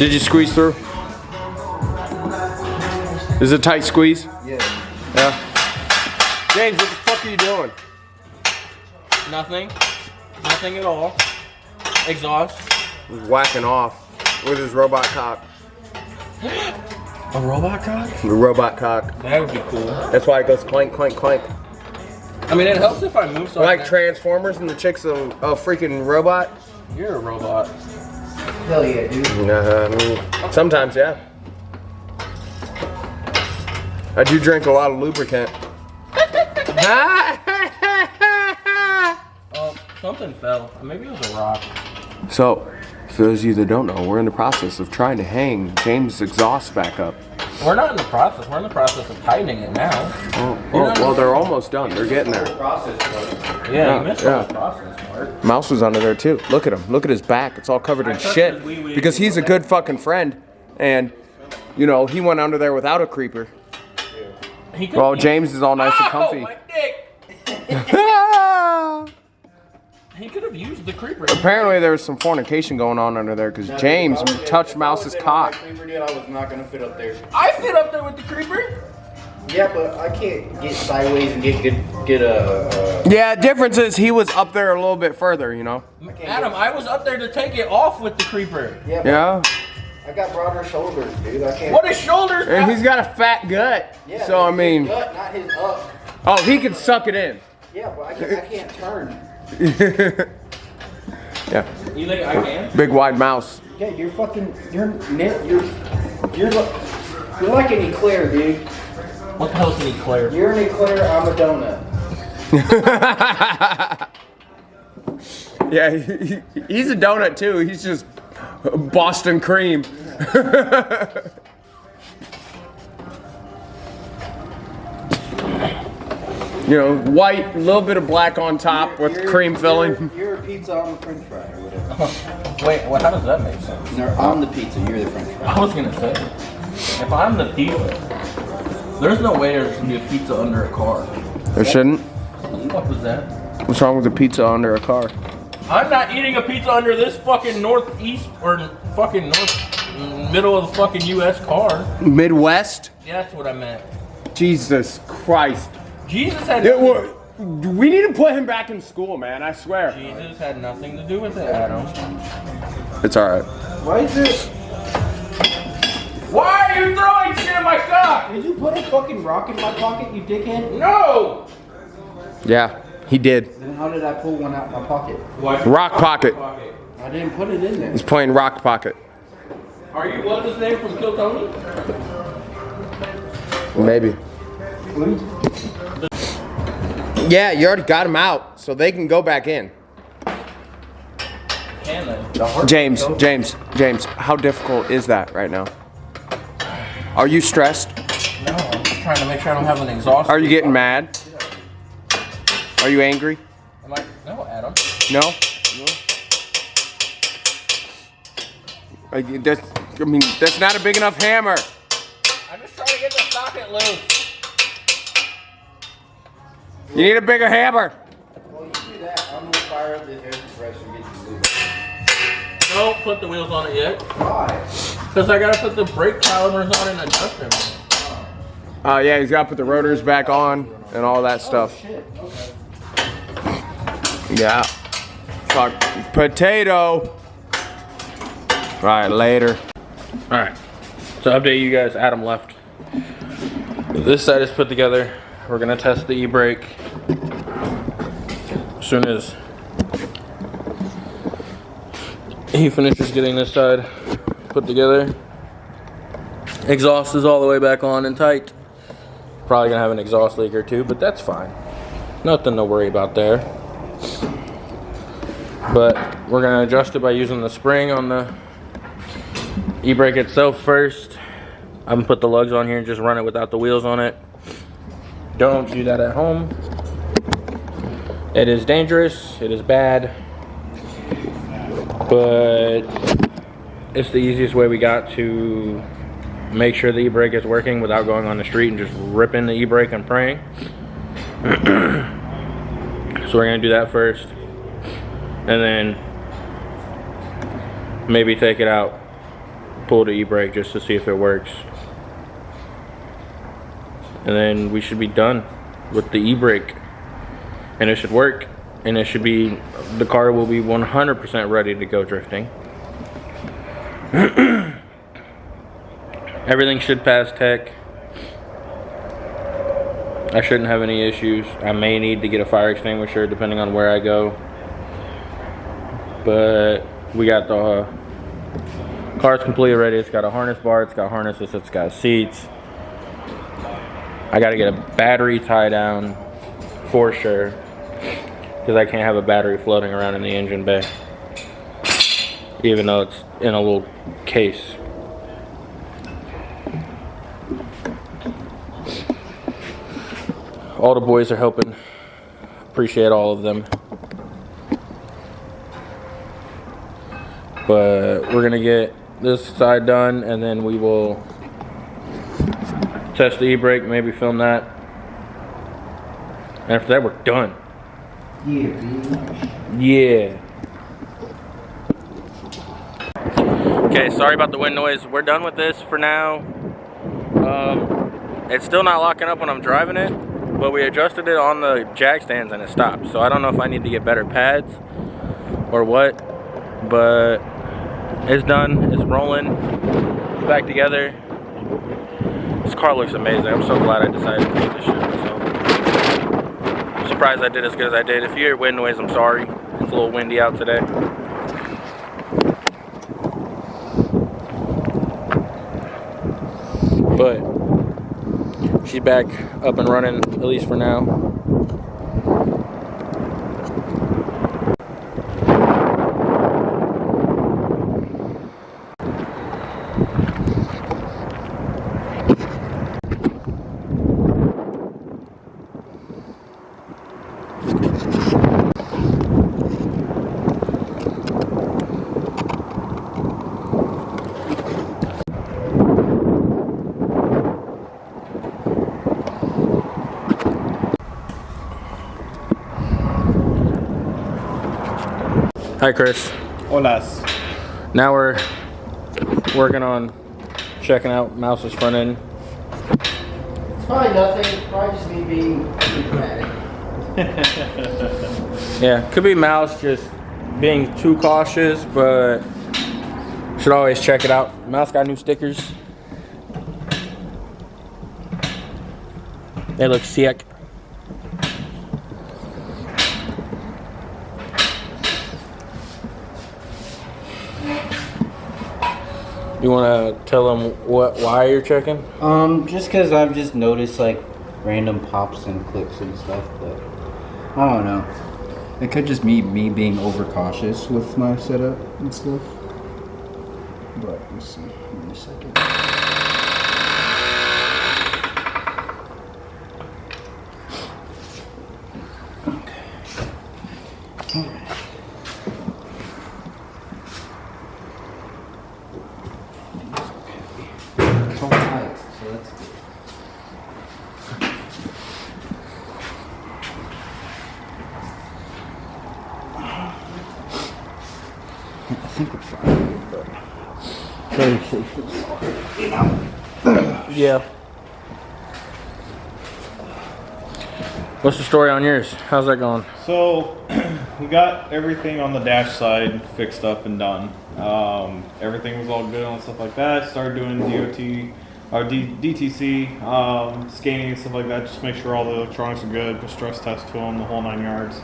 Did you squeeze through? Is it a tight squeeze? Yeah. Yeah. James, what the fuck are you doing? Nothing. Nothing at all. Exhaust. He's whacking off with his robot cock. A robot cock? The robot cock. That would be cool. That's why it goes clank, clank, clank. I mean, it helps if I move something. Like Transformers and the chick's a freaking robot. You're a robot. Hell yeah, dude. I mean, sometimes, yeah. I do drink a lot of lubricant. Something fell. Maybe it was a rock. So, for those of you that don't know, we're in the process of trying to hang James' exhaust back up. We're not in the process. We're in the process of tightening it now. Well, they're almost done. They're getting there. Yeah, you missed the process part. Mouse was under there too. Look at him. Look at his back. It's all covered in shit. Because he's a good fucking friend. And, you know, he went under there without a creeper. Well, James is all nice and comfy. My dick. He could have used the creeper. Apparently there was some fornication going on under there because James touched Mouse's cock. I was not gonna fit up there. I fit up there with the creeper. Yeah, but I can't get sideways and get a. Yeah, difference is he was up there a little bit further, you know. Adam, I was up there to take it off with the creeper. Yeah. Yeah. I got broader shoulders, dude. I can't. What is shoulders? And he's got a fat gut. Yeah, So I mean, his gut, not his up. oh, he can suck it in. Yeah, but I can't turn. Yeah. You think I can? Big wide mouse. Yeah, you're fucking. You're like an eclair, dude. What the hell is an eclair? You're an eclair. I'm a donut. Yeah, he's a donut too. He's just Boston cream. You know, white, a little bit of black on top with cream filling. You're a pizza on the french fry or whatever. Wait, well, how does that make sense? No, I'm the pizza, you're the french fry. I was gonna say, if I'm the pizza, there's no way there's gonna be a pizza under a car. There shouldn't. What the fuck was that? What's wrong with a pizza under a car? I'm not eating a pizza under this fucking northeast or fucking middle of the fucking U.S. car. Midwest? Yeah, that's what I meant. Jesus Christ. Jesus had We need to put him back in school, man. I swear. Jesus had nothing to do with it, Adam. It's alright. Why is it? Why are you throwing shit in my cock? Did you put a fucking rock in my pocket, you dickhead? No! Yeah, he did. Then how did I pull one out of my pocket? Rock Pocket. I didn't put it in there. He's playing Rock Pocket. Are you what's his name from Kill Tony? Maybe. Yeah, you already got him out, so they can go back in. Can they? James, how difficult is that right now? Are you stressed? No, I'm just trying to make sure I don't have an exhaust. Are you getting mad? Are you angry? Am I? No, Adam. No? That's not a big enough hammer. I'm just trying to get the socket loose. You need a bigger hammer. Well, you do that. I'm gonna fire up this air compressor and get you moving. Don't put the wheels on it yet. Why? Because I gotta put the brake calipers on and adjust them. Yeah, he's got to put the rotors back on and all that stuff. Shit. Okay. Yeah. Fuck. Potato. Right, later. Alright. So update you guys, Adam left. This side is put together. We're gonna test the e-brake as soon as he finishes getting this side put together. Exhaust is all the way back on and tight. Probably gonna have an exhaust leak or two, but that's fine. Nothing to worry about there. But we're gonna adjust it by using the spring on the e-brake itself first. I'm gonna put the lugs on here and just run it without the wheels on it. Don't do that at home. It is dangerous, it is bad, but it's the easiest way we got to make sure the e-brake is working without going on the street and just ripping the e-brake and praying. So we're gonna do that first, and then maybe take it out pull the e-brake just to see if it works. And then we should be done with the e-brake. And it should work. And it should be, the car will be 100% ready to go drifting. Everything should pass tech. I shouldn't have any issues. I may need to get a fire extinguisher depending on where I go. But we got the car's completely ready. It's got a harness bar, it's got harnesses, it's got seats. I gotta get a battery tie down for sure, because I can't have a battery floating around in the engine bay, even though it's in a little case. All the boys are helping. Appreciate all of them. But we're gonna get this side done, and then we will test the e-brake, maybe film that. And after that, we're done. Yeah. Okay, sorry about the wind noise. We're done with this for now. It's still not locking up when I'm driving it, but we adjusted it on the jack stands and it stopped. So I don't know if I need to get better pads or what, but it's done. It's rolling back together. This car looks amazing. I'm so glad I decided to do this shit myself. I'm surprised I did as good as I did. If you hear wind noise, I'm sorry. It's a little windy out today. But she's back up and running, at least for now. Hi, Chris. Hola. Now we're working on checking out Mouse's front end. It's probably nothing. Probably just me being dramatic. Yeah, could be Mouse just being too cautious, but should always check it out. Mouse got new stickers. They look sick. You want to tell them why you're checking? Just because I've just noticed like random pops and clicks and stuff, but I don't know. It could just be me being overcautious with my setup and stuff. But let's see. Give me a second. Okay. All right. It's all tight, so that's good. I think we're fine, but very safe. You know. Yeah. What's the story on yours? How's that going? So we got everything on the dash side fixed up and done. Everything was all good on stuff like that. Started doing DOT or DTC scanning and stuff like that. Just make sure all the electronics are good. Put stress test to them, the whole 9 yards.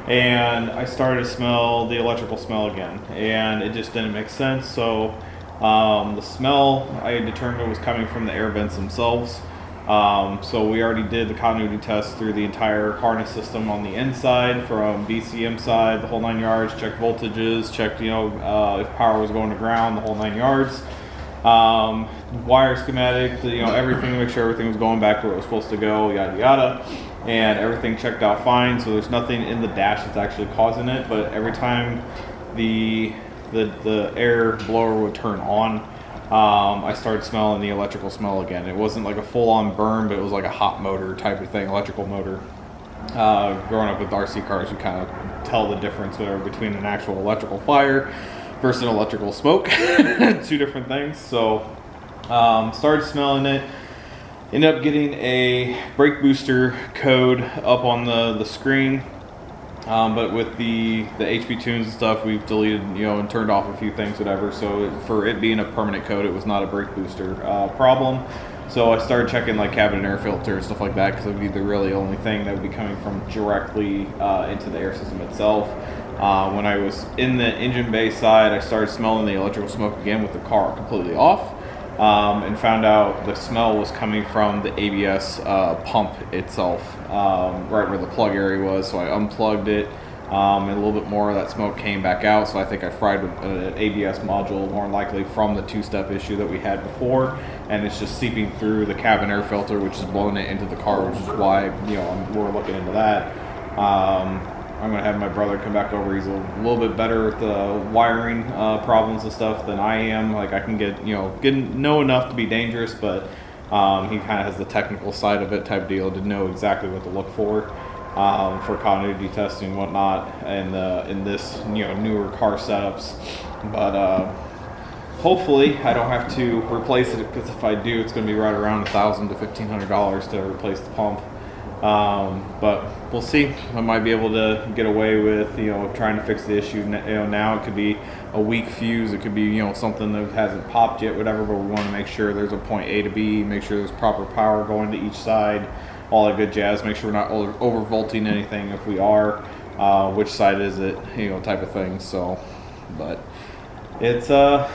And I started to smell the electrical smell again, and it just didn't make sense. So the smell I determined was coming from the air vents themselves. So we already did the continuity test through the entire harness system on the inside, from BCM side, the whole 9 yards, checked voltages, checked, if power was going to ground, the whole 9 yards. Wire schematic, everything to make sure everything was going back where it was supposed to go, yada yada. And everything checked out fine, so there's nothing in the dash that's actually causing it, but every time the air blower would turn on, I started smelling the electrical smell again. It wasn't like a full-on burn, but it was like a hot motor type of thing, electrical motor. Growing up with RC cars, you kind of tell the difference between an actual electrical fire versus an electrical smoke. 2 different things. So started smelling it. Ended up getting a brake booster code up on the screen. But with the HP tunes and stuff, we've deleted, and turned off a few things, whatever. So for it being a permanent code, it was not a brake booster problem. So I started checking like cabin and air filter and stuff like that, because it would be the really only thing that would be coming from directly into the air system itself. When I was in the engine bay side, I started smelling the electrical smoke again with the car completely off, and found out the smell was coming from the ABS pump itself, right where the plug area was. So I unplugged it, and a little bit more of that smoke came back out. So I think I fried an ABS module, more than likely from the 2-step issue that we had before, and it's just seeping through the cabin air filter, which is blowing it into the car, which is why we're looking into that. I'm gonna have my brother come back over. He's a little bit better with the wiring problems and stuff than I am. Like I can know enough to be dangerous, but he kind of has the technical side of it type deal to know exactly what to look for continuity testing and whatnot, and in this newer car setups. But hopefully I don't have to replace it, because if I do, it's going to be right around $1,000 to $1,500 to replace the pump. But we'll see. I might be able to get away with trying to fix the issue. Now it could be a weak fuse, it could be something that hasn't popped yet, whatever. But we want to make sure there's a point A to B, make sure there's proper power going to each side, all that good jazz. Make sure we're not overvolting anything. If we are, which side is it? Type of thing. So, but it's a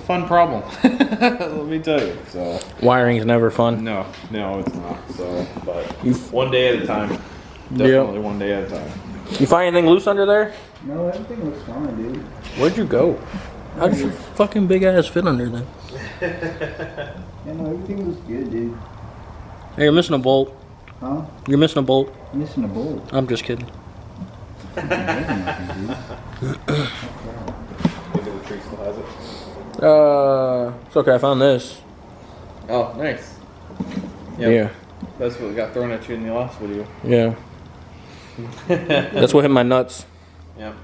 fun problem. Let me tell you. So Wiring's never fun. no, it's not. So, but one day at a time. Definitely one day at a time. You find anything loose under there? No, everything looks fine, dude. Where'd you go? How did your fucking big ass fit under there? Yeah, no, everything looks good, dude. Hey, you're missing a bolt. Huh? You're missing a bolt. I'm missing a bolt. I'm just kidding. Maybe the tree still has it. It's okay. I found this. Oh, nice. Yeah. That's what got thrown at you in the last video. Yeah. That's what hit my nuts. Yep.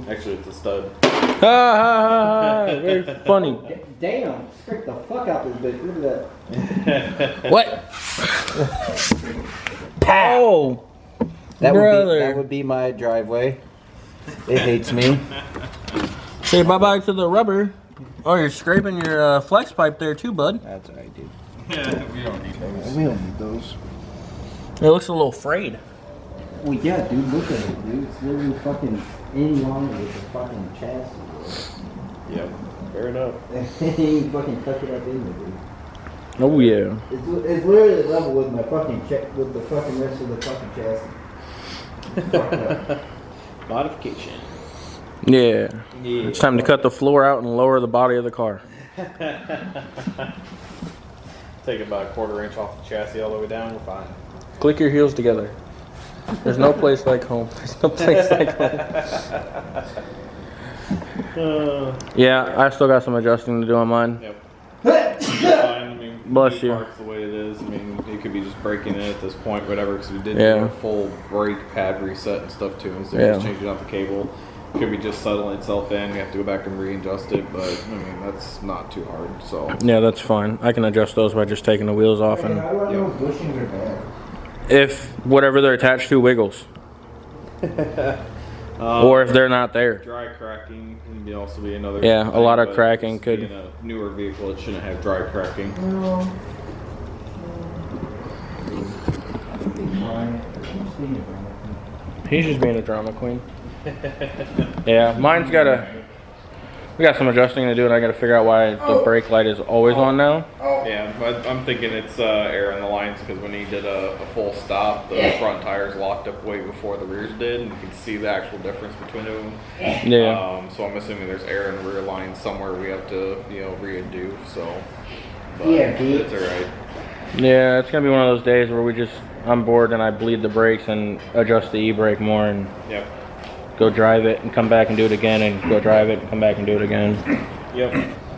Actually, it's a stud. Ha ha ha! Very funny. Damn, scrape the fuck out this bitch. Look at What? Pow! that. Brother. That would be my driveway. It hates me. Say bye bye to the rubber. Oh, you're scraping your flex pipe there too, bud. That's alright, dude. We don't need those. We don't need those. It looks a little frayed. Well, yeah, dude, look at it, dude. It's literally fucking in line with the fucking chassis. Yep. Fair enough. He fucking tuck it up in there, dude. Oh yeah. It's literally level with my fucking with the fucking rest of the fucking chassis. Fucked up. Modification. Yeah. It's time to cut the floor out and lower the body of the car. Take about a 1/4 inch off the chassis all the way down. We're fine. Click your heels together. There's no place like home. There's no place like home. Yeah, I still got some adjusting to do on mine. Yep. Fine. I mean, Bless the you. Park's the way it is. I mean, it could be just breaking it at this point, whatever. Because we did Yeah. do a full brake pad reset and stuff too, instead Yeah. of just changing out the cable. Could be just settling itself in. We have to go back and readjust it, but I mean that's not too hard. So Yeah, that's fine. I can adjust those by just taking the wheels off, and How do I know if bushings are bad? if whatever they're attached to wiggles, or if they're not there. dry cracking can also be another. Yeah, a thing, lot of but cracking just could- being a newer vehicle, it shouldn't have dry cracking. No. He's just being a drama queen. Yeah, mine's we got some adjusting to do, and I got to figure out why the brake light is always on now. Yeah, but I'm thinking it's air in the lines because when he did a full stop, the front tires locked up way before the rears did, and you can see the actual difference between them. Yeah. So I'm assuming there's air in the rear lines somewhere we have to redo. So, but Yeah, dude. it's alright. Yeah, it's gonna be one of those days where I'm bored and I bleed the brakes and adjust the e-brake more and Yep. go drive it and come back and do it again and go drive it and come back and do it again. Yep.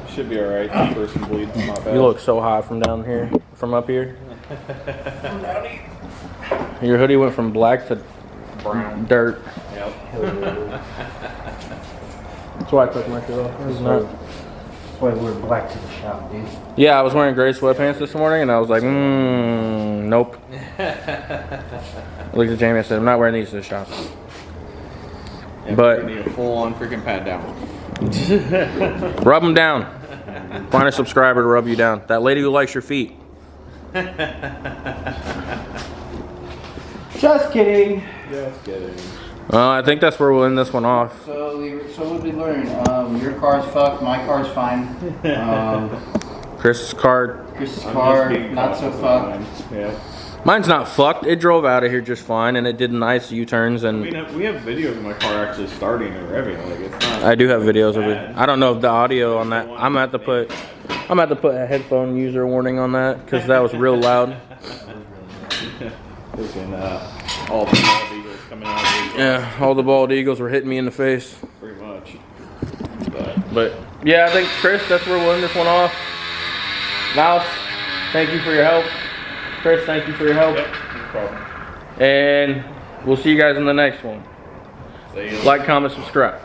Should be alright. The person bleeds not bad. You look so hot from down here, from up here. Your hoodie went from black to brown. dirt. Yep. That's why I took my shirt off. It's not. That's why we're black to the shop, dude. Yeah, I was wearing gray sweatpants this morning, and I was like, nope. I looked at Jamie, I said, I'm not wearing these to the shop. Yeah, But- we need a full-on freaking pat down. Rub them down. Find a subscriber to rub you down. That lady who likes your feet. Just kidding. Just kidding. I think that's where we'll end this one off. So what did we learn? Your car's fucked. My car's fine. Chris' car, Chris's I'm car just being not so cautious fucked. of mine. Yeah. mine's not fucked. It drove out of here just fine, and it did nice U-turns, I and mean, we have videos of my car actually starting and revving. Like it's not. I do have videos of it. I don't know if the audio on that. I'm gonna have to put a headphone user warning on that because that was real loud. Freaking, all the bald eagles coming out of the Yeah, all the bald eagles were hitting me in the face. pretty much. But yeah, I think Chris, that's where we'll end this one off. Mouse, thank you for your help. Chris, thank you for your help. Yep, no problem. And we'll see you guys in the next one. See you. Like, comment, subscribe.